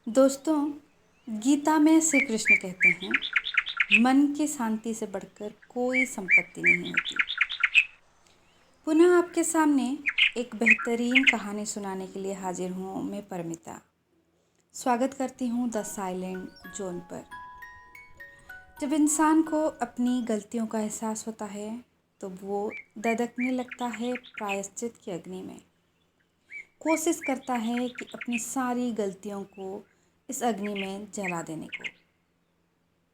दोस्तों, गीता में श्री कृष्ण कहते हैं, मन की शांति से बढ़कर कोई संपत्ति नहीं होती। पुनः आपके सामने एक बेहतरीन कहानी सुनाने के लिए हाजिर हूँ मैं परमिता। स्वागत करती हूँ द साइलेंट जोन पर। जब इंसान को अपनी गलतियों का एहसास होता है तो वो धधकने लगता है प्रायश्चित की अग्नि में। कोशिश करता है कि अपनी सारी गलतियों को इस अग्नि में जला देने को।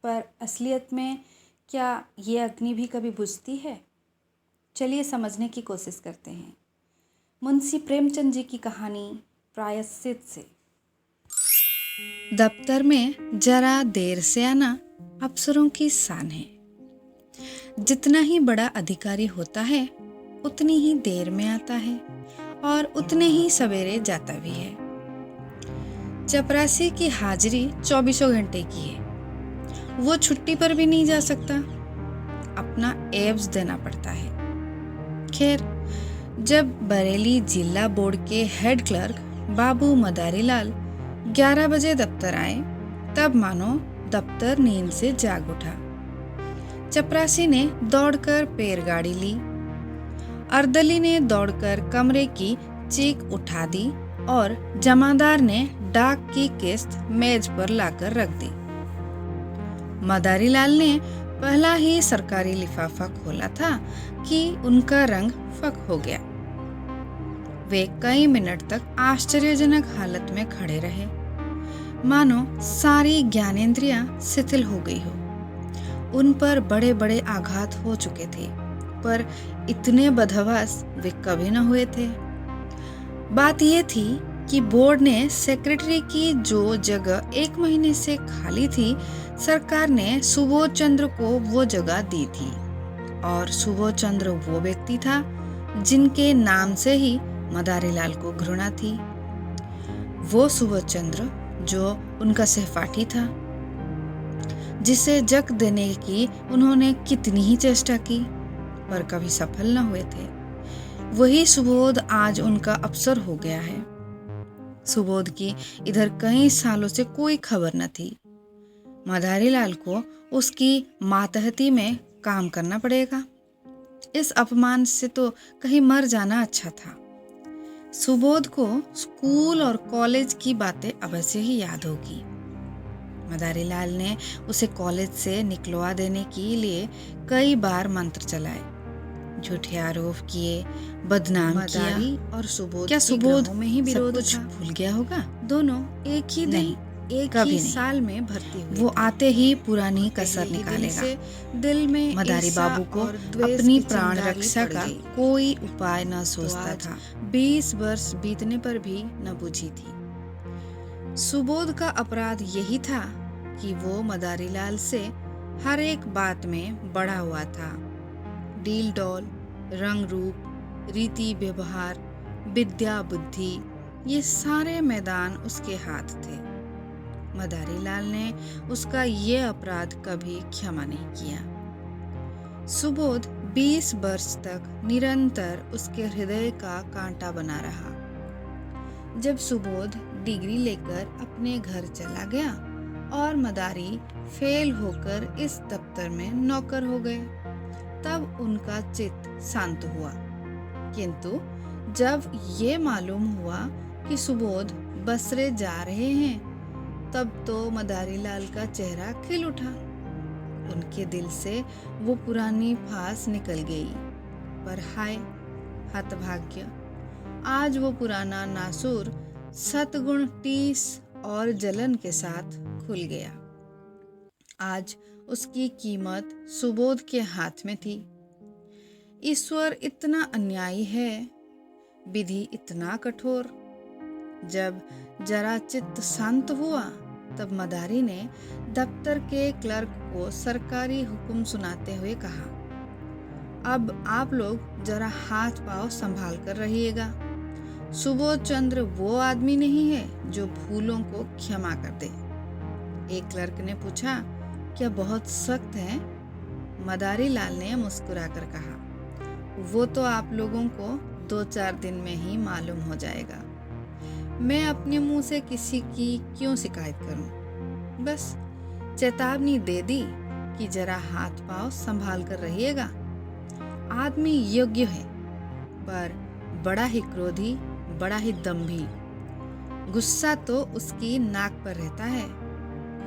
पर असलियत में क्या ये अग्नि भी कभी बुझती है? चलिए समझने की कोशिश करते हैं मुंशी प्रेमचंद जी की कहानी प्रायश्चित से। दफ्तर में जरा देर से आना अफसरों की शान है। जितना ही बड़ा अधिकारी होता है उतनी ही देर में आता है और उतने ही सवेरे जाता भी है। चपरासी की हाजिरी 24 घंटे की है। वो छुट्टी पर भी नहीं जा सकता, अपना एब्स देना पड़ता है। खैर, जब बरेली जिला बोर्ड के हेड क्लर्क बाबू मदारीलाल 11 बजे दफ्तर आए तब मानो दफ्तर नींद से जाग उठा। चपरासी ने दौड़कर पैरगाड़ी ली, अर्दली ने दौड़कर कमरे की चीख उठा दी और जमादार ने डाक की किस्त मेज पर लाकर रख दी। मदारीलाल ने पहला ही सरकारी लिफाफा खोला था कि उनका रंग फक हो गया। वे कई मिनट तक आश्चर्यजनक हालत में खड़े रहे, मानो सारी ज्ञानेंद्रियां शिथिल हो गई हो। उन पर बड़े बड़े आघात हो चुके थे, पर इतने बदहवास वे कभी न हुए थे। बात यह थी कि बोर्ड ने सेक्रेटरी की जो जगह 1 महीने से खाली थी, सरकार ने सुबोध चंद्र को वो जगह दी थी। और सुबोध चंद्र वो व्यक्ति था जिनके नाम से ही मदारीलाल को घृणा थी। वो सुबोध चंद्र जो उनका सहपाठी था, जिसे जग देने की उन्होंने कितनी ही चेष्टा की पर कभी सफल न हुए थे। वही सुबोध आज उनका अफसर हो गया है। सुबोध की इधर कई सालों से कोई खबर न थी। मदारीलाल को उसकी मातहती में काम करना पड़ेगा। इस अपमान से तो कहीं मर जाना अच्छा था। सुबोध को स्कूल और कॉलेज की बातें अवश्य ही याद होगी। मदारीलाल ने उसे कॉलेज से निकलवा देने के लिए कई बार मंत्र चलाए, झूठे आरोप किए, बदनाम किया। और सुबोध क्या सुबोध में ही विरोध था? भूल गया होगा? दोनों एक ही दिन एक ही साल में भर्ती हुए। वो आते ही पुरानी कसर निकालेगा। दिल में मदारी बाबू को अपनी प्राण रक्षा का कोई उपाय न सोचता था। 20 वर्ष बीतने पर भी न बुझी थी। सुबोध का अपराध यही था कि वो मदारीलाल से हर एक बात में बढ़ा हुआ था। डील डॉल, रंग रूप, रीति व्यवहार, विद्या बुद्धि, ये सारे मैदान उसके हाथ थे। मदारीलाल ने उसका ये अपराध कभी क्षमा नहीं किया। सुबोध 20 वर्ष तक निरंतर उसके हृदय का कांटा बना रहा। जब सुबोध डिग्री लेकर अपने घर चला गया और मदारी फेल होकर इस दफ्तर में नौकर हो गए, तब उनका चित्त शांत हुआ। किंतु जब ये मालूम हुआ कि सुबोध बसरे जा रहे हैं, तब तो मदारीलाल का चेहरा खिल उठा। उनके दिल से वो पुरानी फांस निकल गई। पर हाय हतभाग्य, आज वो पुराना नासूर सतगुण टीस और जलन के साथ खुल गया। आज उसकी कीमत सुबोध के हाथ में थी। ईश्वर इतना अन्यायी है, विधि इतना कठोर। जब जरा चित्त शांत हुआ तब मदारी ने दफ्तर के क्लर्क को सरकारी हुक्म सुनाते हुए कहा, अब आप लोग जरा हाथ पांव संभाल कर रहिएगा। सुबोध चंद्र वो आदमी नहीं है जो भूलों को क्षमा कर दे। एक क्लर्क ने पूछा, क्या बहुत सख्त है? मदारीलाल ने मुस्कुराकर कहा, वो तो आप लोगों को 2-4 दिन में ही मालूम हो जाएगा। मैं अपने मुंह से किसी की क्यों शिकायत करूं? बस चेतावनी दे दी कि जरा हाथ पांव संभाल कर रहिएगा। आदमी योग्य है, पर बड़ा ही क्रोधी, बड़ा ही दंभी। गुस्सा तो उसकी नाक पर रहता है।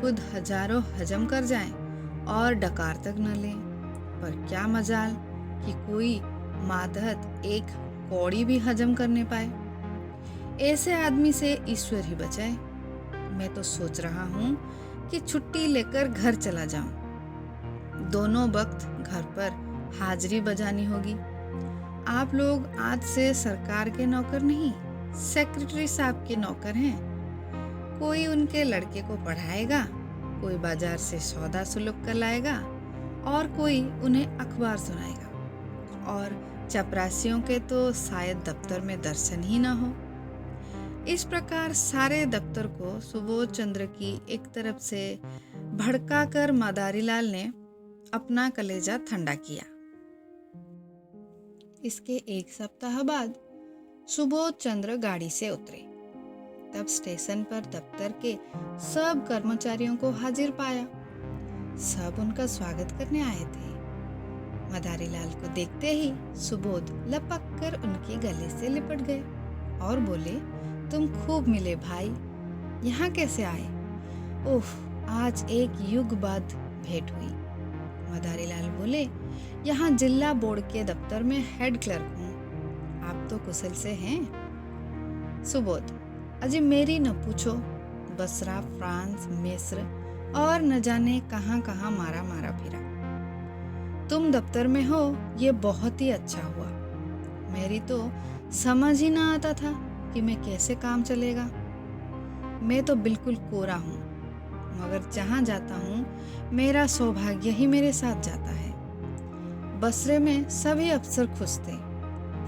खुद हजारों हजम कर जाएं और डकार तक न लें, पर क्या मजाल कि कोई मादहत एक कौड़ी भी हजम करने पाए। ऐसे आदमी से ईश्वर ही बचाए। मैं तो सोच रहा हूँ कि छुट्टी लेकर घर चला जाऊं। दोनों वक्त घर पर हाजिरी बजानी होगी। आप लोग आज से सरकार के नौकर नहीं, सेक्रेटरी साहब के नौकर हैं। कोई उनके लड़के को पढ़ाएगा, कोई बाजार से सौदा सुलूक कर लाएगा और कोई उन्हें अखबार सुनाएगा। और चपरासियों के तो शायद दफ्तर में दर्शन ही ना हो। इस प्रकार सारे दफ्तर को सुबोध चंद्र की एक तरफ से भड़काकर मदारीलाल ने अपना कलेजा ठंडा किया। इसके एक सप्ताह बाद सुबोध चंद्र गाड़ी से उतरे। तब स्टेशन पर दफ्तर के सब कर्मचारियों को हाजिर पाया। सब उनका स्वागत करने आए थे। मदारीलाल को देखते ही सुबोध लपक कर उनके गले से लिपट गए और बोले, तुम खूब मिले भाई, यहाँ कैसे आए? ओह, आज एक युग बाद भेंट हुई। मदारीलाल बोले, यहाँ जिला बोर्ड के दफ्तर में हेड क्लर्क हूँ। आप तो कुशल से हैं? सुबोध, अजी मेरी न पूछो। बसरा, फ्रांस, मिस्र और न जाने कहाँ कहाँ मारा मारा फिरा। तुम दफ्तर में हो ये बहुत ही अच्छा हुआ। मेरी तो समझ ही ना आता था कि मैं कैसे काम चलेगा। मैं तो बिल्कुल कोरा हूँ, मगर जहाँ जाता हूँ मेरा सौभाग्य ही मेरे साथ जाता है। बसरे में सभी अफसर खुश थे।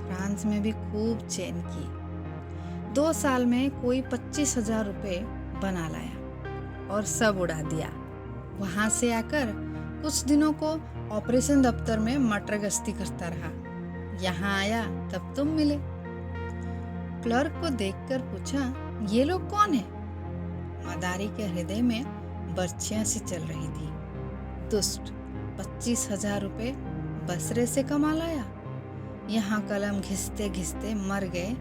फ्रांस में भी खूब चैन की। 2 साल में कोई 25,000 रुपये बना लाया और सब उड़ा दिया। वहां से आकर कुछ दिनों को ऑपरेशन दफ्तर में मटर गश्ती करता रहा। यहाँ आया तब तुम मिले। क्लर्क को देखकर पूछा, ये लोग कौन है? मदारी के हृदय में बर्छियां सी चल रही थी। दुष्ट, 25,000 रुपये बसरे से कमा लाया। यहाँ कलम घिसते घिसते मर गए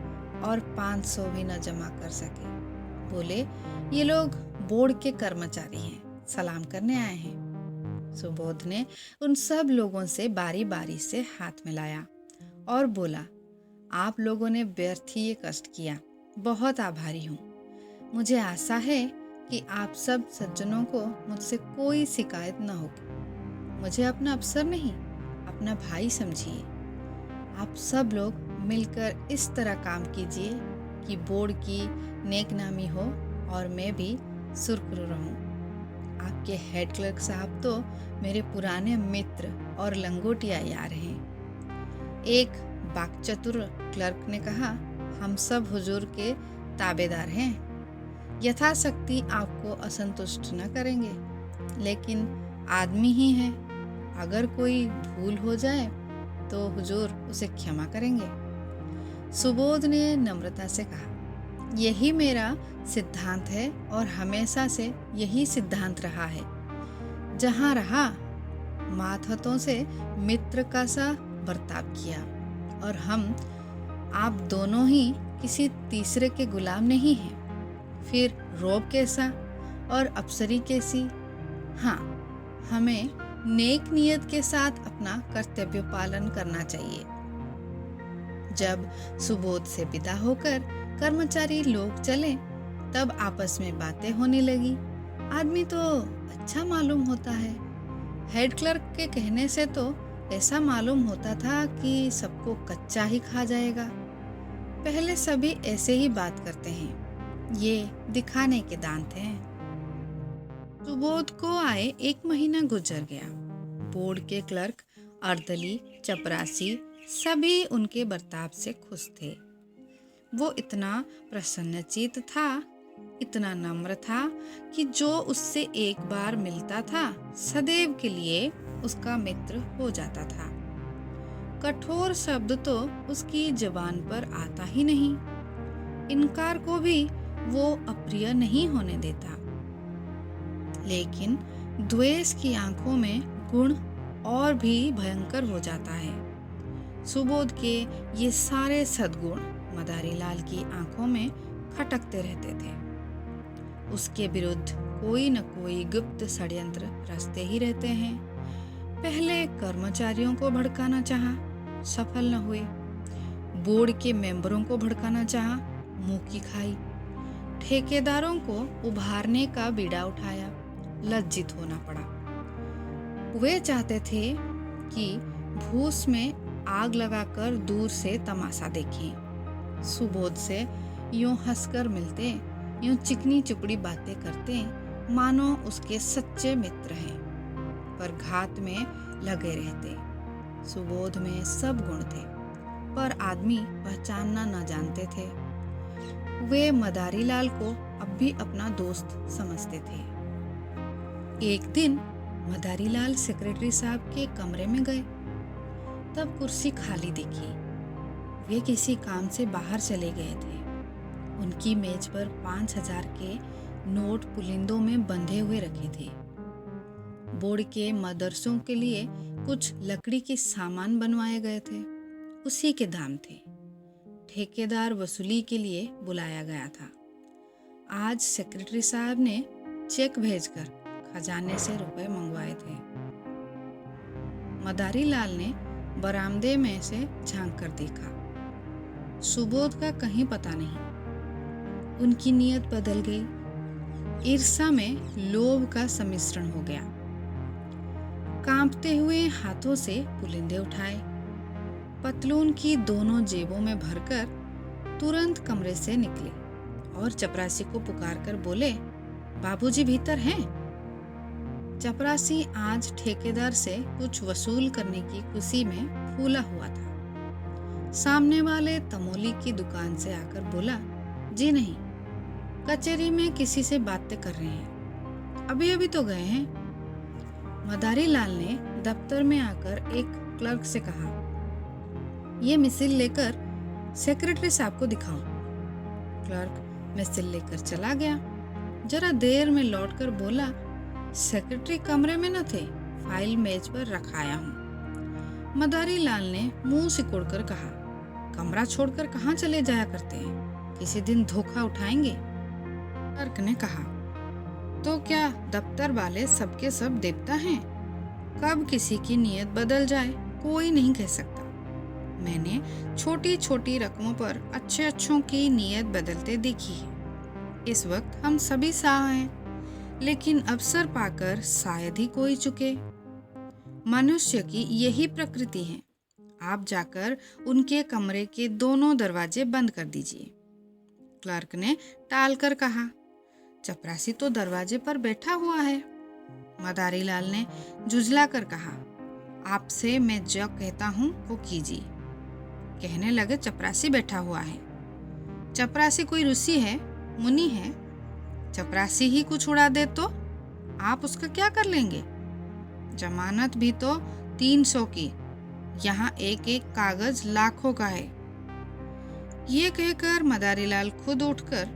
और 500 भी न जमा कर सके। बोले, ये लोग बोर्ड के कर्मचारी हैं, सलाम करने आए हैं। सुबोध ने उन सब लोगों से बारी बारी से हाथ मिलाया और बोला, आप लोगों ने व्यर्थ ही ये कष्ट किया। बहुत आभारी हूँ। मुझे आशा है कि आप सब सज्जनों को मुझसे कोई शिकायत न होगी। मुझे अपना अफसर नहीं, अपना भाई समझिए। आप सब लोग मिलकर इस तरह काम कीजिए कि बोर्ड की नेकनामी हो और मैं भी सुरखरू रहूं। आपके हेड क्लर्क साहब तो मेरे पुराने मित्र और लंगोटिया यार हैं। एक बाकचतुर क्लर्क ने कहा, हम सब हुजूर के ताबेदार हैं, यथाशक्ति आपको असंतुष्ट न करेंगे, लेकिन आदमी ही हैं। अगर कोई भूल हो जाए तो हुजूर उसे क्षमा करेंगे। सुबोध ने नम्रता से कहा, यही मेरा सिद्धांत है और हमेशा से यही सिद्धांत रहा है। जहाँ रहा मातहतों से मित्र का सा बर्ताव किया और हम आप दोनों ही किसी तीसरे के गुलाम नहीं हैं। फिर रोब कैसा और अफसरी कैसी? हाँ, हमें नेक नियत के साथ अपना कर्तव्य पालन करना चाहिए। जब सुबोध से विदा होकर कर्मचारी लोग चले, तब आपस में बातें होने लगी। आदमी तो अच्छा मालूम होता है। हेड क्लर्क के कहने से तो ऐसा मालूम होता था कि सबको कच्चा ही खा जाएगा। पहले सभी ऐसे ही बात करते हैं, ये दिखाने के दांत हैं। सुबोध को आए 1 महीना गुजर गया। बोर्ड के क्लर्क, अर्दली, चपरासी सभी उनके बर्ताव से खुश थे। वो इतना प्रसन्नचित्त था, इतना नम्र था कि जो उससे एक बार मिलता था सदैव के लिए उसका मित्र हो जाता था। कठोर शब्द तो उसकी जुबान पर आता ही नहीं। इनकार को भी वो अप्रिय नहीं होने देता, लेकिन द्वेष की आंखों में गुण और भी भयंकर हो जाता है। सुबोध के ये सारे सद्गुण मदारीलाल की आंखों में खटकते रहते थे। उसके विरुद्ध कोई न कोई गुप्त षड्यंत्र रचते ही रहते हैं। पहले कर्मचारियों को भड़काना चाहा, सफल न हुए। बोर्ड के मेंबरों को भड़काना चाहा, मुंह की खाई। ठेकेदारों को उभारने का बीड़ा उठाया, लज्जित होना पड़ा। वे चाहते थे कि भूस में आग लगाकर दूर से तमाशा देखें। सुबोध से यूं हंसकर मिलते, यूं चिकनी चुपड़ी बातें करते, मानो उसके सच्चे मित्र हैं, पर घात में लगे रहते। सुबोध में सब गुण थे, पर आदमी पहचानना न जानते थे। वे मदारीलाल को अब भी अपना दोस्त समझते थे। एक दिन मदारीलाल सेक्रेटरी साहब के कमरे में गए, तब कुर्सी खाली दिखी। वे किसी काम से बाहर चले गए थे। उनकी मेज पर 5,000 के नोट पुलिंदों में बंधे हुए रखे थे। बोर्ड के मदरसों के लिए कुछ लकड़ी के सामान बनवाए गए थे, उसी के दाम थे। ठेकेदार वसूली के लिए बुलाया गया था। आज सेक्रेटरी साहब ने चेक भेजकर खजाने से रुपए मंगवाए थे। मदारीलाल ने बरामदे में से झांक कर देखा। सुबोध का कहीं पता नहीं। उनकी नीयत बदल गई। ईर्ष्या में लोभ का सम्मिश्रण हो गया। कांपते हुए हाथों से पुलिंदे उठाए, पतलून की दोनों जेबों में भरकर तुरंत कमरे से निकले और चपरासी को पुकारकर बोले, बाबूजी भीतर हैं? चपरासी आज ठेकेदार से कुछ वसूल करने की खुशी में फूला हुआ था। सामने वाले तमोली की दुकान से आकर बोला, जी नहीं, कचहरी में किसी से बातें कर रहे हैं, अभी अभी तो गए हैं। मदारीलाल ने दफ्तर में आकर एक क्लर्क से कहा, ये मिसिल लेकर सेक्रेटरी साहब को दिखाओ। क्लर्क मिसिल लेकर चला गया। जरा देर में लौटकर बोला, सेक्रेटरी कमरे में न थे, फाइल मेज पर रखाया हूँ। मदारीलाल ने मुंह सिकुड़कर कहा, कमरा छोड़कर कहाँ चले जाया करते हैं? किसी दिन धोखा उठाएंगे। क्लर्क ने कहा, तो क्या दफ्तर वाले सबके सब देवता हैं? कब किसी की नीयत बदल जाए कोई नहीं कह सकता। मैंने छोटी छोटी रकमों पर अच्छे अच्छों की नीयत बदलते देखी है। इस वक्त हम सभी साह हैं, लेकिन अवसर पाकर शायद ही कोई चुके। मनुष्य की यही प्रकृति है। आप जाकर उनके कमरे के दोनों दरवाजे बंद कर दीजिए। क्लर्क ने टालकर कहा, चपरासी तो दरवाजे पर बैठा हुआ है। मदारीलाल ने झुझला कर कहा, आपसे मैं जो कहता हूँ वो कीजिए। कहने लगे, चपरासी बैठा हुआ है। चपरासी कोई ऋषि है, मुनि है? चपरासी ही कुछ उड़ा दे तो आप उसका क्या कर लेंगे? जमानत भी तो 300 की, यहाँ एक एक कागज लाखों का है। ये कहकर मदारीलाल खुद उठकर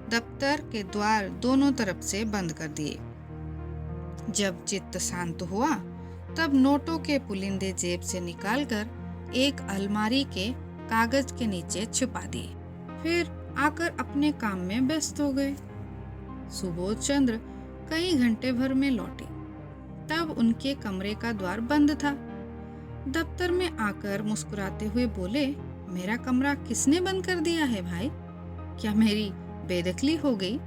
दफ्तर के द्वार दोनों तरफ से बंद कर दिए। जब चित्त शांत हुआ, तब नोटों के पुलिंदे जेब से निकालकर एक अलमारी के कागज के नीचे छुपा दिए। फिर आकर अपने काम में व्यस्त हो गए। सुबोध चंद्र कई घंटे भर में लौटे, तब उनके कमरे का द्वार बंद था। दफ्तर में आकर मुस्कुराते हुए बोले, मेरा कमरा किसने बंद कर दिया है भाई? क्या मेरी बेदखली हो गई?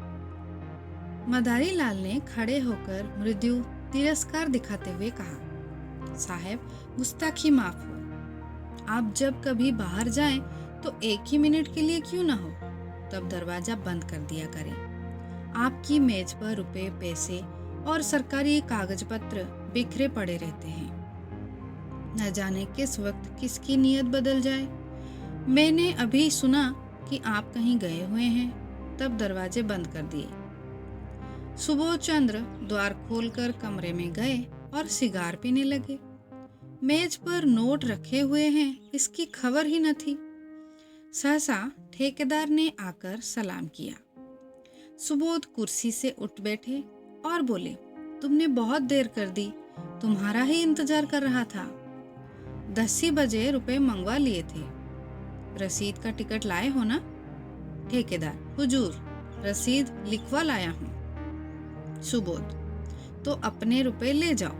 मदारीलाल ने खड़े होकर मृदु तिरस्कार दिखाते हुए कहा, साहब गुस्ताखी माफ हो। आप जब कभी बाहर जाएं तो 1 ही मिनट के लिए क्यों ना हो, तब दरवाजा बंद कर दिया करें। आपकी मेज पर रुपए, पैसे और सरकारी कागज पत्र बिखरे पड़े रहते हैं। न जाने किस वक्त किसकी नीयत बदल जाए। मैंने अभी सुना कि आप कहीं गए हुए हैं, तब दरवाजे बंद कर दिए। सुबोध चंद्र द्वार खोलकर कमरे में गए और सिगार पीने लगे। मेज पर नोट रखे हुए हैं, इसकी खबर ही न थी। सहसा ठेकेदार ने आकर सलाम किया। सुबोध कुर्सी से उठ बैठे और बोले, तुमने बहुत देर कर दी, तुम्हारा ही इंतजार कर रहा था। 10 ही बजे रुपए मंगवा लिए थे। रसीद का टिकट लाए हो ना? ठेकेदार, हुजूर, रसीद लिखवा लाया हूँ। सुबोध, तो अपने रुपए ले जाओ।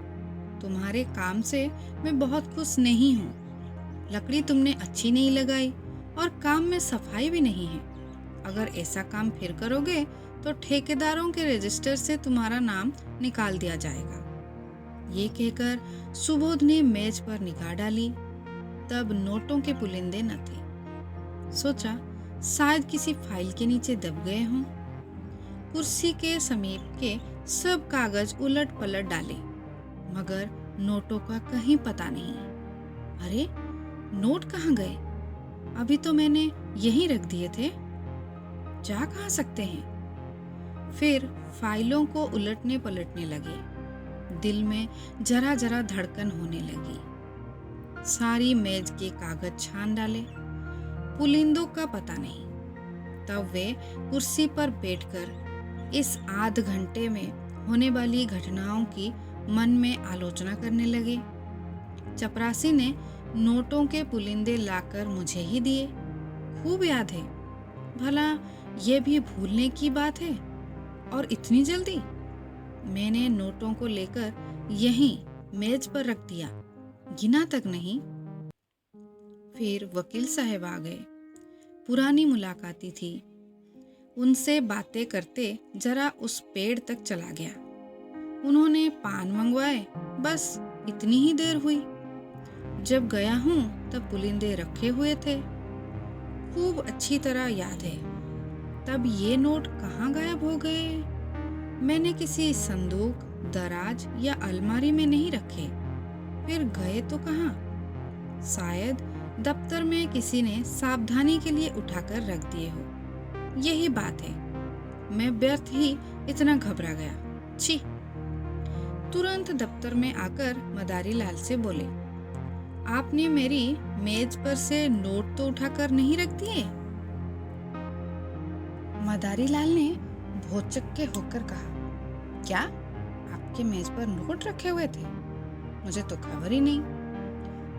तुम्हारे काम से मैं बहुत खुश नहीं हूँ। लकड़ी तुमने अच्छी नहीं लगाई और काम में सफाई भी नहीं है। अगर ऐसा काम फिर करोगे तो ठेकेदारों के रजिस्टर से तुम्हारा नाम निकाल दिया जाएगा। ये कहकर सुबोध ने मेज पर निगाह डाली। तब नोटों के पुलिंदे न थे। सोचा शायद किसी फाइल के नीचे दब गए हों। कुर्सी के समीप के सब कागज उलट पलट डाले, मगर नोटों का कहीं पता नहीं। अरे, नोट कहाँ गए? अभी तो मैंने यहीं रख दिए थे। जा कहाँ सकते हैं? फिर फाइलों को उलटने पलटने लगे। दिल में जरा जरा धड़कन होने लगी। सारी मेज के कागज छान डाले, पुलिंदों का पता नहीं। तब वे कुर्सी पर बैठकर इस आध घंटे में होने वाली घटनाओं की मन में आलोचना करने लगे। चपरासी ने नोटों के पुलिंदे लाकर मुझे ही दिए। खूब याद है। भला ये भी भूलने की बात है? और इतनी जल्दी? मैंने नोटों को लेकर यहीं मेज पर रख दिया, गिना तक नहीं। फिर वकील साहब आ गए। पुरानी मुलाकाती थी। उनसे बातें करते जरा उस पेड़ तक चला गया। उन्होंने पान मंगवाए, बस इतनी ही देर हुई। जब गया हूँ तब पुलिंदे रखे हुए थे। खूब अच्छी तरह याद है। तब ये नोट कहाँ गायब हो गए? मैंने किसी संदूक, दराज या अलमारी में नहीं रखे। फिर गए तो कहाँ? शायद दफ्तर में किसी ने सावधानी के लिए उठाकर रख दिए हो। यही बात है। मैं व्यर्थ ही इतना घबरा गया। छी! तुरंत दफ्तर में आकर मदारी लाल से बोले, आपने मेरी मेज पर से नोट तो उठाकर नहीं रख दिए? मदारी लाल ने भौचक्के होकर कहा, क्या आपके मेज पर नोट रखे हुए थे? मुझे तो खबर ही नहीं।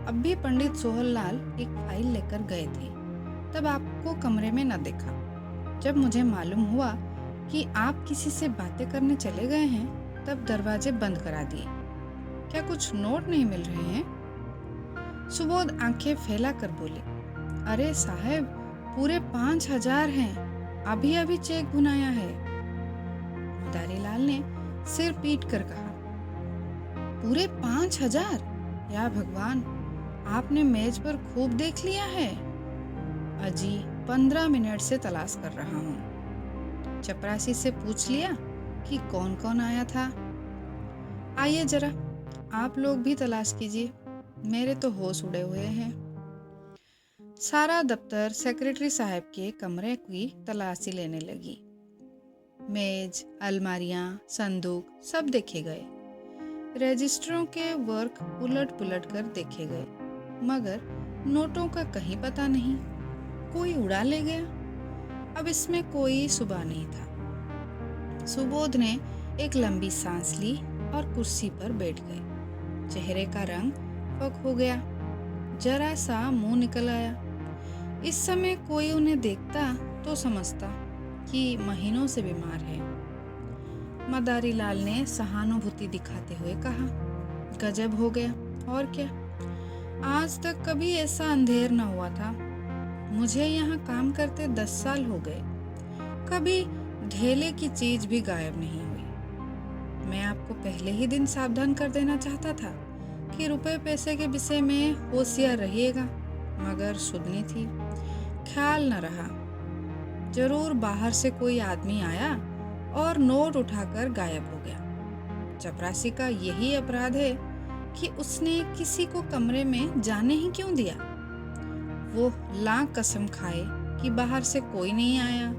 अब भी पंडित सोहनलाल एक फाइल लेकर गए थे, तब आपको कमरे में न देखा। जब मुझे मालूम हुआ कि आप किसी से बातें करने चले गए हैं, तब दरवाजे बंद करा दिए। क्या कुछ नोट नहीं मिल रहे हैं? सुबोध आंखें फैला कर बोले, अरे साहब, पूरे 5,000 हैं। अभी अभी चेक भुनाया है। मदारी लाल ने सिर पीट कर कहा, पूरे 5,000? या भगवान, आपने मेज पर खूब देख लिया है। अजी 15 मिनट से तलाश कर रहा हूँ। चपरासी से पूछ लिया कि कौन कौन आया था। आइए जरा, आप लोग भी तलाश कीजिए, मेरे तो होश उड़े हुए हैं। सारा दफ्तर सेक्रेटरी साहब के कमरे की तलाशी लेने लगी। मेज, अलमारियां, संदूक सब देखे गए। रजिस्टरों के वर्क उलट पुलट कर देखे गए, मगर नोटों का कहीं पता नहीं। कोई उड़ा ले गया। अब इसमें कोई सुबह नहीं था। सुबोध ने एक लंबी सांस ली और कुर्सी पर बैठ गए। चेहरे का रंग फक हो गया। जरा सा मुंह निकल आया। इस समय कोई उन्हें देखता तो समझता कि महीनों से बीमार है। मदारी लाल ने सहानुभूति दिखाते हुए कहा, गजब हो गया, और क्या। आज तक कभी ऐसा अंधेर न हुआ था। मुझे यहाँ काम करते 10 साल हो गए। कभी ढेले की चीज भी गायब नहीं हुई। मैं आपको पहले ही दिन सावधान कर देना चाहता था कि रुपए पैसे के विषय में होशियार रहिएगा, मगर सुधनी थी, ख्याल न रहा। जरूर बाहर से कोई आदमी आया और नोट उठाकर गायब हो गया। चपरासी का यही अपराध है कि उसने किसी को कमरे में जाने ही क्यों दिया। वो लाख कसम खाए कि बाहर से कोई नहीं आया,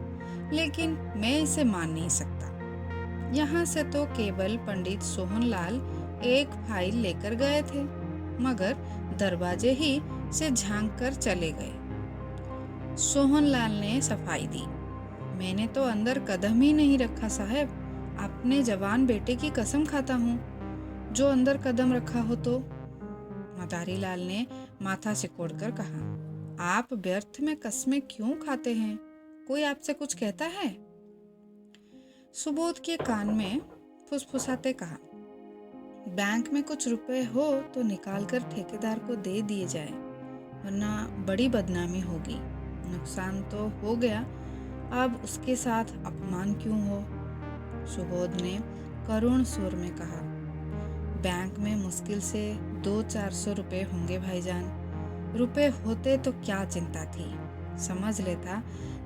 लेकिन मैं इसे मान नहीं सकता। यहाँ से तो केवल पंडित सोहनलाल एक फाइल लेकर गए थे, मगर दरवाजे ही से झांक कर चले गए। सोहनलाल ने सफाई दी। मैंने तो अंदर कदम ही नहीं रखा साहब, अपने जवान बेटे की कसम खाता हूँ। जो अंदर कदम रखा हो तो। मदारी लाल ने माथा सिकोड़कर कहा, आप व्यर्थ में कस्में क्यों खाते हैं? कोई आपसे कुछ कहता है? सुबोध के कान में फुसफुसाते कहा, बैंक में कुछ रुपए हो तो निकालकर ठेकेदार को दे दिए जाए, वरना बड़ी बदनामी होगी। नुकसान तो हो गया, अब उसके साथ अपमान क्यों हो? सुबोध ने करुण सुर में कहा, बैंक में मुश्किल से 200-400 रुपए होंगे भाईजान। रुपए होते तो क्या चिंता थी, समझ लेता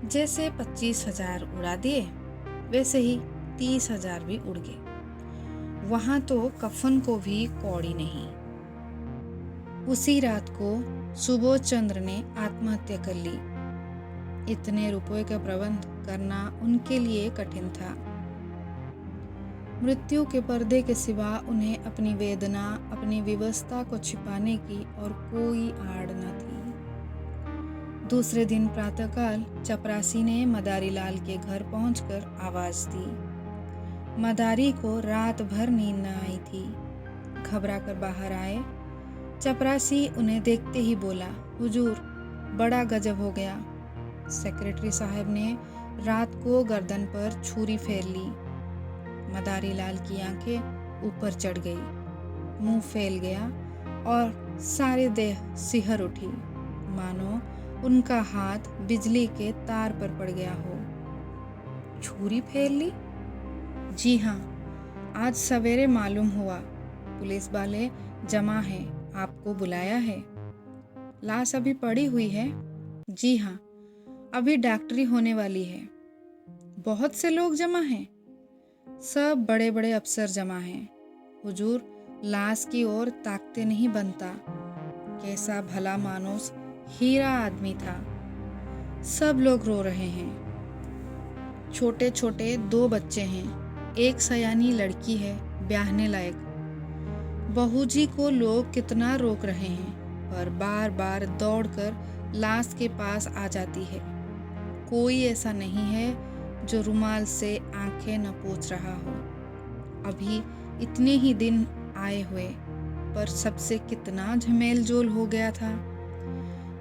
जैसे 25,000 उड़ा दिए वैसे ही 30,000 भी उड़ गए। वहां तो कफन को भी कौड़ी नहीं। उसी रात को सुबोध चंद्र ने आत्महत्या कर ली। इतने रुपए का प्रबंध करना उनके लिए कठिन था। मृत्यु के पर्दे के सिवा उन्हें अपनी वेदना, अपनी विवशता को छिपाने की और कोई आड़ न थी। दूसरे दिन प्रातःकाल चपरासी ने मदारी लाल के घर पहुंचकर आवाज दी। मदारी को रात भर नींद न आई थी। घबरा कर बाहर आए। चपरासी उन्हें देखते ही बोला, हुजूर, बड़ा गजब हो गया। सेक्रेटरी साहब ने रात को गर्दन पर छुरी फेर ली। मदारी लाल की आंखें ऊपर चढ़ गई, मुंह फैल गया और सारी देह सिहर उठी, मानो उनका हाथ बिजली के तार पर पड़ गया हो। छुरी फेर ली? जी हाँ, आज सवेरे मालूम हुआ। पुलिस वाले जमा हैं, आपको बुलाया है। लाश अभी पड़ी हुई है? जी हाँ, अभी डॉक्टरी होने वाली है। बहुत से लोग जमा हैं? सब बड़े बड़े अफसर जमा हैं। हुजूर, लाश की ओर ताकते नहीं बनता। कैसा भला मानुस, हीरा आदमी था। सब लोग रो रहे हैं। छोटे छोटे 2 बच्चे हैं, एक सयानी लड़की है, ब्याहने लायक। बहू जी को लोग कितना रोक रहे हैं, पर बार बार दौड़कर लाश के पास आ जाती है। कोई ऐसा नहीं है जो रुमाल से आंखें न पोंछ रहा हो। अभी इतने ही दिन आए हुए, पर सबसे कितना झमेल जोल हो गया था।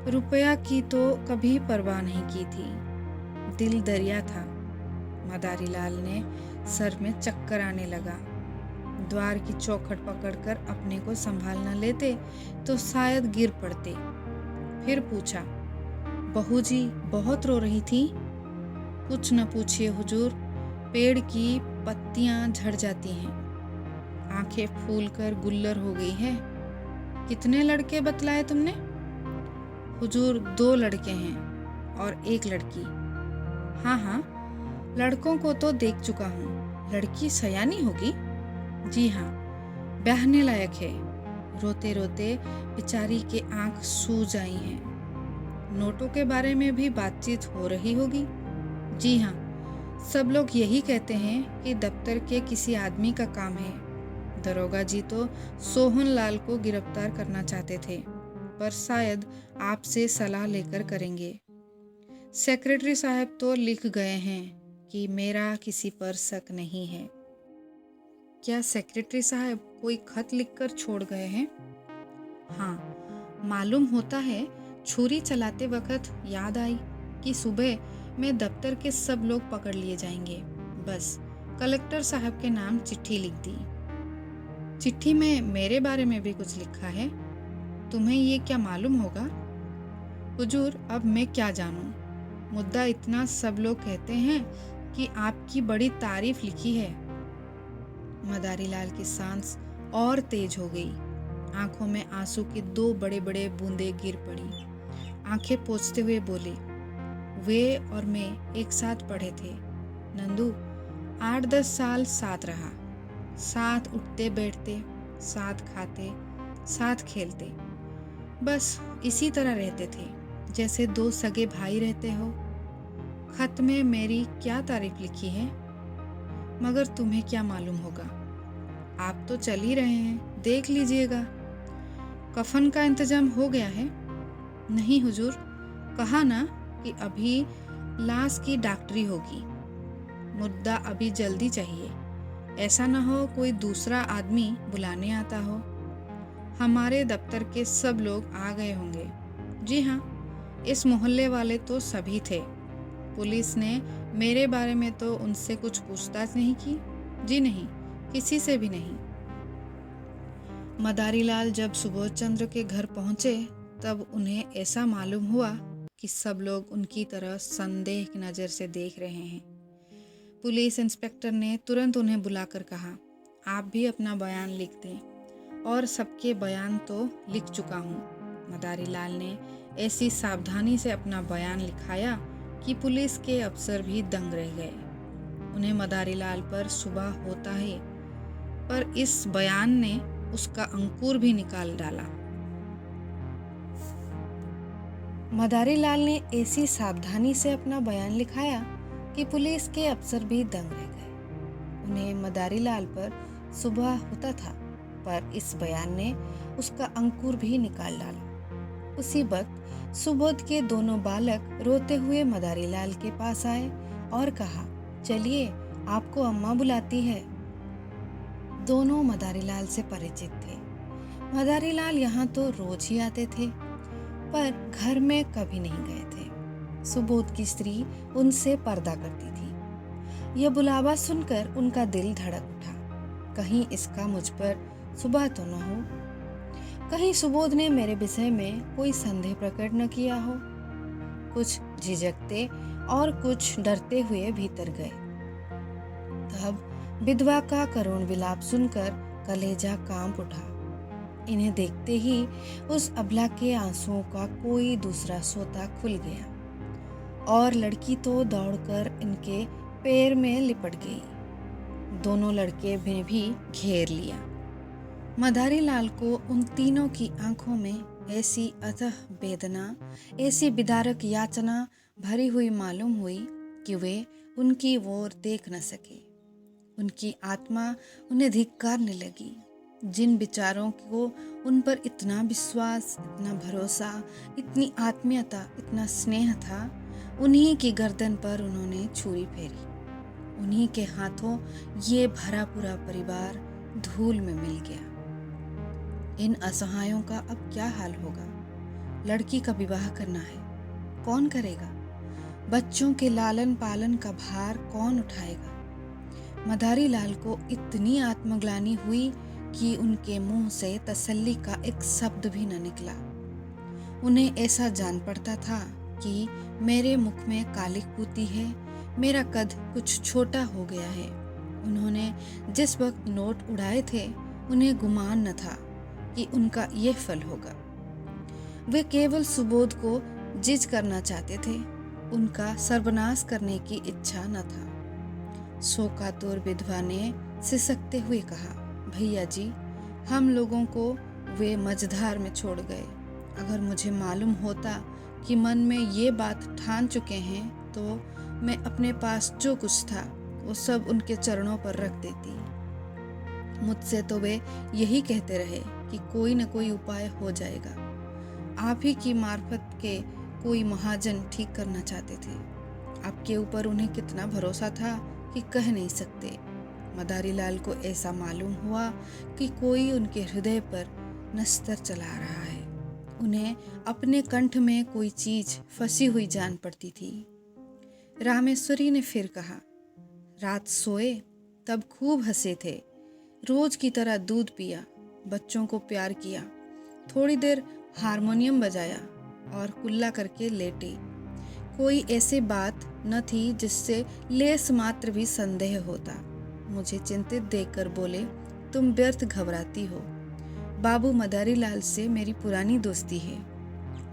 रुपया की तो कभी परवाह नहीं की थी, दिल दरिया था। मदारी लाल ने सर में चक्कर आने लगा। द्वार की चौखट पकड़कर अपने को संभाल न लेते तो शायद गिर पड़ते। फिर पूछा, बहू जी बहुत रो रही थी? कुछ न पूछिए हुजूर, पेड़ की पत्तियां झड़ जाती हैं, आंखें फूलकर गुल्लर हो गई है। कितने लड़के बतलाए तुमने? हुजूर, 2 लड़के हैं और 1 लड़की। हाँ हाँ, लड़कों को तो देख चुका हूँ। लड़की सयानी होगी? जी हाँ, ब्याहने लायक है। रोते रोते बेचारी के आंख सूज आई हैं। नोटों के बारे में भी बातचीत हो रही होगी? जी हाँ, सब लोग यही कहते हैं कि दफ्तर के किसी आदमी का काम है। दरोगा जी तो सोहनलाल को गिरफ्तार करना चाहते थे, पर शायद आपसे सलाह लेकर करेंगे। सेक्रेटरी साहब तो लिख गए हैं कि मेरा किसी पर शक नहीं है। क्या सेक्रेटरी साहब कोई खत लिखकर छोड़ गए हैं? हाँ, मालूम होता है छुरी चलाते वक्त याद आई कि सुबह में दफ्तर के सब लोग पकड़ लिए जाएंगे। बस कलेक्टर साहब के नाम चिट्ठी लिख दी। चिट्ठी में मेरे बारे में भी कुछ लिखा है। तुम्हें ये क्या मालूम होगा? हुजूर, अब मैं क्या जानूं। मुद्दा इतना सब लोग कहते हैं कि आपकी बड़ी तारीफ लिखी है। मदारी लाल की सांस और तेज हो गई। आंखों में आंसू की 2 बड़े बड़े बूंदें गिर पड़ी। आंखें पोंछते हुए बोले, वे और मैं एक साथ पढ़े थे नंदू। 8-10 साल साथ रहा, साथ उठते बैठते, साथ खाते, साथ खेलते, बस इसी तरह रहते थे जैसे 2 सगे भाई रहते हो। खत में मेरी क्या तारीफ लिखी है, मगर तुम्हें क्या मालूम होगा। आप तो चल ही रहे हैं, देख लीजिएगा। कफन का इंतजाम हो गया है? नहीं हुजूर, कहा ना कि अभी लाश की डॉक्टरी होगी, मुर्दा अभी जल्दी चाहिए, ऐसा न हो कोई दूसरा आदमी बुलाने आता हो। हमारे दफ्तर के सब लोग आ गए होंगे। जी हाँ, इस मोहल्ले वाले तो सभी थे। पुलिस ने मेरे बारे में तो उनसे कुछ पूछताछ नहीं की। जी नहीं, किसी से भी नहीं। मदारीलाल जब सुबोध चंद्र के घर पहुंचे तब उन्हें ऐसा मालूम हुआ कि सब लोग उनकी तरह संदेह की नज़र से देख रहे हैं। पुलिस इंस्पेक्टर ने तुरंत उन्हें बुलाकर कहा, आप भी अपना बयान लिख दें। और सबके बयान तो लिख चुका हूँ। मदारीलाल ने ऐसी सावधानी से अपना बयान लिखाया कि पुलिस के अफसर भी दंग रह गए। उन्हें मदारीलाल पर सुबह होता है, पर इस बयान ने उसका अंकुर भी निकाल डाला। मदारीलाल ने ऐसी सावधानी से अपना बयान लिखाया कि पुलिस के अफसर भी दंग रह गए। उन्हें मदारीलाल पर सुबह होता था, पर इस बयान ने उसका अंकुर भी निकाल डाला। उसी वक्त सुबोध के दोनों बालक रोते हुए मदारीलाल के पास आए और कहा, चलिए आपको अम्मा बुलाती है। दोनों मदारीलाल से परिचित थे। मदारीलाल यहाँ तो रोज ही आते थे, पर घर में कभी नहीं गए थे। सुबोध की स्त्री उनसे पर्दा करती थी। यह बुलावा सुनकर उनका दिल धड़क उठा। कहीं इसका मुझ पर सुबह तो न हो, कहीं सुबोध ने मेरे विषय में कोई संदेह प्रकट न किया हो। कुछ झिझकते और कुछ डरते हुए भीतर गए। तब विधवा का करुण विलाप सुनकर कलेजा कांप उठा। इन्हें देखते ही उस अबला के आंसुओं का कोई दूसरा सोता खुल गया और लड़की तो दौड़कर इनके पैर में लिपट गई। दोनों लड़के ने भी घेर लिया। मदारीलाल को उन तीनों की आंखों में ऐसी अथाह वेदना, ऐसी विदारक याचना भरी हुई मालूम हुई कि वे उनकी ओर देख न सके। उनकी आत्मा उन्हें धिक्कारने लगी। जिन विचारों को उन पर इतना विश्वास, इतना भरोसा, इतनी आत्मीयता, इतना स्नेह था, उन्हीं की गर्दन पर उन्होंने छुरी फेरी। उन्हीं के हाथों ये भरा पूरा परिवार धूल में मिल गया। इन असहायों का अब क्या हाल होगा? लड़की का विवाह करना है, कौन करेगा? बच्चों के लालन पालन का भार कौन उठाएगा? मदारीलाल को इतनी आत्मग्लानि हुई कि उनके मुंह से तसल्ली का एक शब्द भी न निकला। उन्हें ऐसा जान पड़ता था कि मेरे मुख में कालिक पूती है, मेरा कद कुछ छोटा हो गया है। उन्होंने जिस वक्त नोट उड़ाए थे, उन्हें गुमान न था कि उनका यह फल होगा। वे केवल सुबोध को जिज करना चाहते थे, उनका सर्वनाश करने की इच्छा न था। शोकातुर विधवा ने सिसकते हुए कहा, भैया जी, हम लोगों को वे मझधार में छोड़ गए। अगर मुझे मालूम होता कि मन में ये बात ठान चुके हैं तो मैं अपने पास जो कुछ था वो सब उनके चरणों पर रख देती। मुझसे तो वे यही कहते रहे कि कोई न कोई उपाय हो जाएगा। आप ही की मार्फत के कोई महाजन ठीक करना चाहते थे। आपके ऊपर उन्हें कितना भरोसा था कि कह नहीं सकते। मदारीलाल को ऐसा मालूम हुआ कि कोई उनके हृदय पर नस्तर चला रहा है। उन्हें अपने कंठ में कोई चीज फंसी हुई जान पड़ती थी। रामेश्वरी ने फिर कहा, रात सोए तब खूब हंसे थे, रोज की तरह दूध पिया, बच्चों को प्यार किया, थोड़ी देर हारमोनियम बजाया और कुल्ला करके लेटे। कोई ऐसी बात न थी जिससे लेस मात्र भी संदेह होता। मुझे चिंतित देखकर बोले, तुम व्यर्थ घबराती हो। बाबू मदारीलाल से मेरी पुरानी दोस्ती है,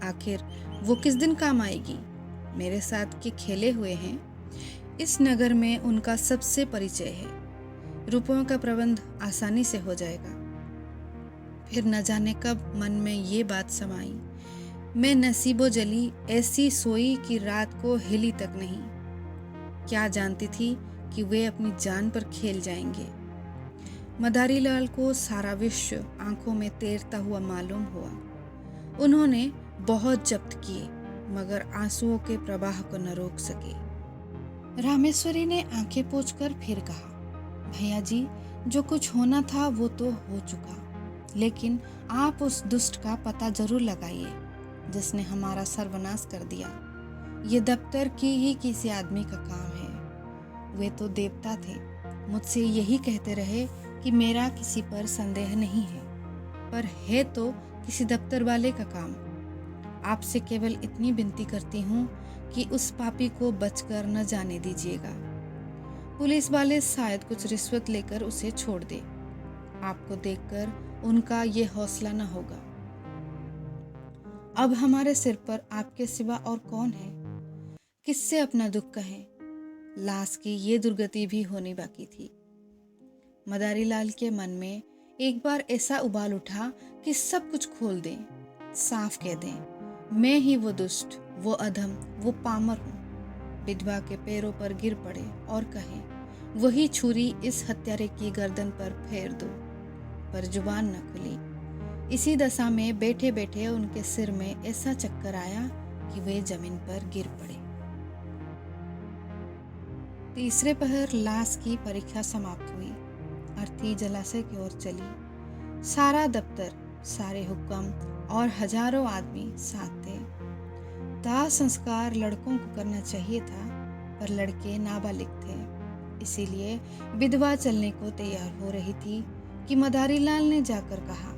आखिर वो किस दिन काम आएगी? मेरे साथ के खेले हुए हैं, इस नगर में उनका सबसे परिचय है। रुपयों का प्रबंध आसानी से हो जाएगा। फिर न जाने कब मन में ये बात समाई, मैं नसीबो जली ऐसी सोई कि रात को हिली तक नहीं। क्या जानती थी कि वे अपनी जान पर खेल जाएंगे। मदारीलाल को सारा विश्व आंखों में तैरता हुआ मालूम हुआ। उन्होंने बहुत जब्त किए, मगर आंसुओं के प्रवाह को न रोक सके। रामेश्वरी ने आंखें पोंछकर फिर कहा, भैया जी, जो कुछ होना था वो तो हो चुका, लेकिन आप उस दुष्ट का पता जरूर लगाइए जिसने हमारा सर्वनाश कर दिया। ये दफ्तर की ही किसी आदमी का काम है। वे तो देवता थे, मुझसे यही कहते रहे कि मेरा किसी पर संदेह नहीं है, पर है तो किसी दफ्तर वाले का काम। आपसे केवल इतनी विनती करती हूँ कि उस पापी को बचकर न जाने दीजिएगा। पुलिस वाले शायद कुछ रिश्वत लेकर उसे छोड़ दे। आपको देखकर उनका ये हौसला न होगा। अब हमारे सिर पर आपके सिवा और कौन है? किससे अपना दुख कहें? लाश की ये दुर्गति भी होनी बाकी थी। मदारी लाल के मन में एक बार ऐसा उबाल उठा कि सब कुछ खोल दें, साफ कह दें, मैं ही वो दुष्ट, वो अधम, वो पामर हूँ। विधवा के पैरों पर गिर पड़े और कहें, वही छुरी इस हत्यारे की गर्दन पर फेर दो, पर जुबान न खुली। इसी दशा में बैठे बैठे उनके सिर में ऐसा चक्कर आया कि वे जमीन पर गिर पड़े। तीसरे पहर लाश की परीक्षा समाप्त हुई। अर्थी जलाशय की ओर चली। सारा दफ्तर, सारे हुक्म और हजारों आदमी साथ थे। दाह संस्कार लड़कों को करना चाहिए था, पर लड़के नाबालिग थे। इसीलिए विधवा चलने को तैयार हो रही थी कि मदारी लाल ने जाकर कहा,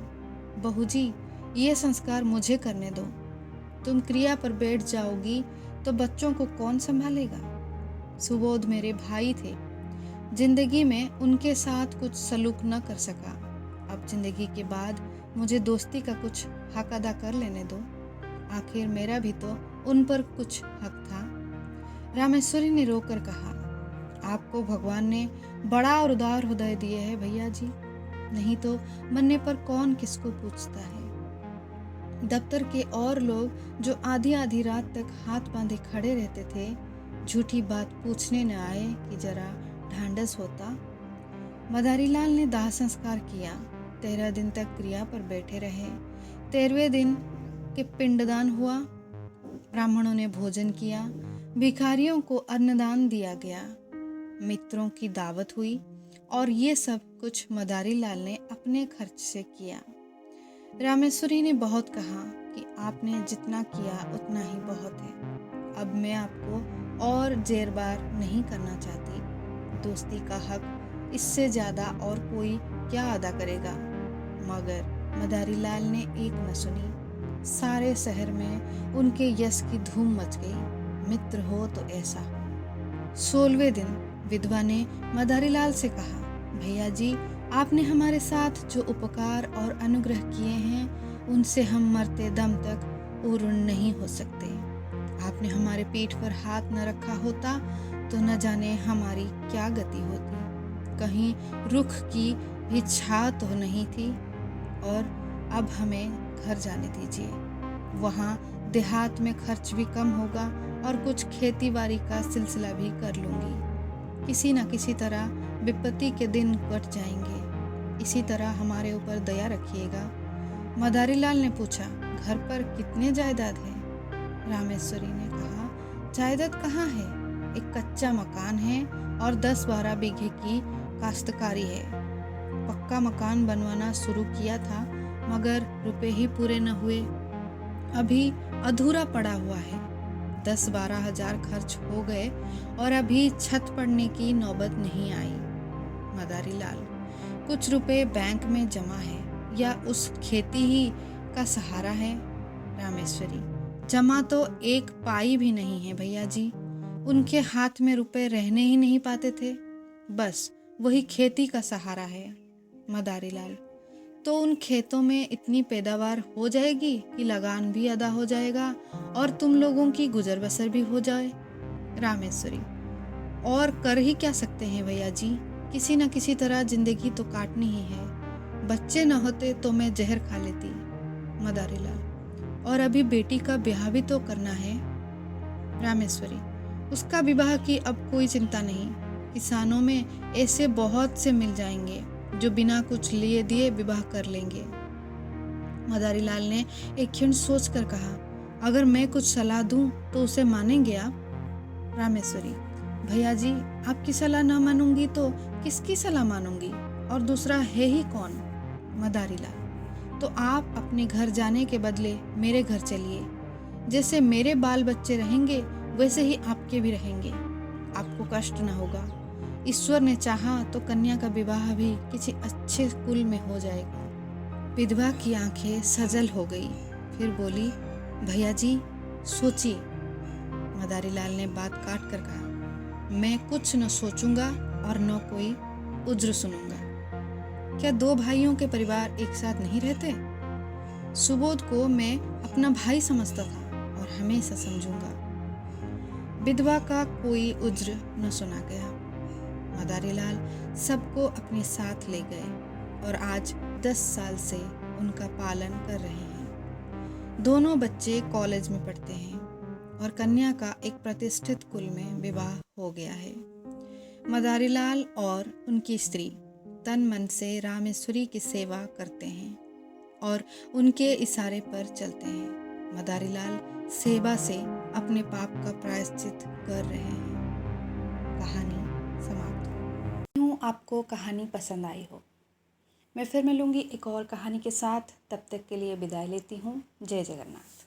बहू जी, ये संस्कार मुझे करने दो। तुम क्रिया पर बैठ जाओगी तो बच्चों को कौन संभालेगा? सुबोध मेरे भाई थे। जिंदगी में उनके साथ कुछ सलूक न कर सका। अब जिंदगी के बाद मुझे दोस्ती का कुछ हक अदा कर लेने दो। आखिर मेरा भी तो उन पर कुछ हक था। रामेश्वरी ने रोकर कहा, आपको भगवान ने बड़ा और उदार हृदय दिए है भैया जी, नहीं तो मरने पर कौन किसको पूछता है। दफ्तर के और लोग जो आधी आधी रात तक हाथ बांधे खड़े रहते थे, झूठी बात पूछने न आए कि जरा ढांढस होता। मदारी लाल ने दाह संस्कार किया। 13 दिन तक क्रिया पर बैठे रहे। 13वें दिन के पिंडदान हुआ। ब्राह्मणों ने भोजन किया। भिखारियों को अन्नदान दिया गया। मित्रों की दावत हुई और ये सब कुछ मदारी लाल ने अपने खर्च से किया। रामेश्वरी ने बहुत कहा कि आपने जितना किया उतना ही बहुत है। अब मैं आपको और जेरबार नहीं करना चाहती। दोस्ती का हक इससे ज्यादा और कोई क्या अदा करेगा? मगर मदारी लाल ने एक न सुनी। सारे शहर में उनके यश की धूम मच गई। मित्र हो तो ऐसा हो। 16वें दिन विधवा ने मदारी लाल से कहा, भैया जी, आपने हमारे साथ जो उपकार और अनुग्रह किए हैं उनसे हम मरते दम तक ऊर्ण नहीं हो सकते। आपने हमारे पीठ पर हाथ न रखा होता तो न जाने हमारी क्या गति होती। कहीं रुख की भी छाह तो नहीं थी। और अब हमें घर जाने दीजिए। वहाँ देहात में खर्च भी कम होगा और कुछ खेती बाड़ी का सिलसिला भी कर लूँगी। किसी न किसी तरह विपत्ति के दिन कट जाएंगे। इसी तरह हमारे ऊपर दया रखिएगा। मदारी लाल ने पूछा, घर पर कितने जायदाद है? रामेश्वरी ने कहा, जायदाद कहाँ है, एक कच्चा मकान है और 10-12 बीघे की काश्तकारी है। पक्का मकान बनवाना शुरू किया था, मगर रुपए ही पूरे न हुए। अभी अधूरा पड़ा हुआ है। 10-12 हजार खर्च हो गए और अभी छत पड़ने की नौबत नहीं आई। मदारी लाल, कुछ रुपए बैंक में जमा है या उस खेती ही का सहारा है? रामेश्वरी, जमा तो एक पाई भी नहीं है भैया जी। उनके हाथ में रुपए रहने ही नहीं पाते थे, बस वही खेती का सहारा है। मदारी लाल, तो उन खेतों में इतनी पैदावार हो जाएगी कि लगान भी अदा हो जाएगा और तुम लोगों की गुजर बसर भी हो जाए। रामेश्वरी, और कर ही क्या सकते हैं भैया जी, किसी न किसी तरह जिंदगी तो काटनी ही है। बच्चे न होते तो मैं जहर खा लेती। मदारी लाल, और अभी बेटी का ब्याह भी तो करना है। रामेश्वरी, उसका विवाह की अब कोई चिंता नहीं। किसानों में ऐसे बहुत से मिल जाएंगे जो बिना कुछ लिए दिए विवाह कर लेंगे। मदारी लाल ने एक क्षण सोच कर कहा, अगर मैं कुछ सलाह दूं तो उसे मानेंगे आप? रामेश्वरी: भैया जी, आपकी सलाह ना मानूंगी तो किसकी सलाह मानूंगी, और दूसरा है ही कौन? मदारीलाल: तो आप अपने घर जाने के बदले मेरे घर चलिए। जैसे मेरे बाल बच्चे रहेंगे वैसे ही आपके भी रहेंगे। आपको कष्ट न होगा। ईश्वर ने चाहा तो कन्या का विवाह भी किसी अच्छे कुल में हो जाएगा। विधवा की आंखें सजल हो गई, फिर बोली, भैया जी सोचिए। मदारीलाल ने बात काट कर कहा, मैं कुछ न सोचूंगा और न कोई उज्र सुनूंगा। क्या दो भाइयों के परिवार एक साथ नहीं रहते? सुबोध को मैं अपना भाई समझता था और हमेशा समझूंगा। विधवा का कोई उज्र न सुना गया। मदारीलाल सबको अपने साथ ले गए और आज 10 साल से उनका पालन कर रहे हैं। दोनों बच्चे कॉलेज में पढ़ते हैं और कन्या का एक प्रतिष्ठित कुल में विवाह हो गया है। मदारीलाल और उनकी स्त्री तन मन से रामेश्वरी की सेवा करते हैं और उनके इशारे पर चलते हैं। मदारीलाल सेवा से अपने पाप का प्रायश्चित कर रहे हैं। कहानी समाप्त। हूँ आपको कहानी पसंद आई हो। मैं फिर मिलूंगी एक और कहानी के साथ। तब तक के लिए विदाई लेती हूँ। जय जगन्नाथ।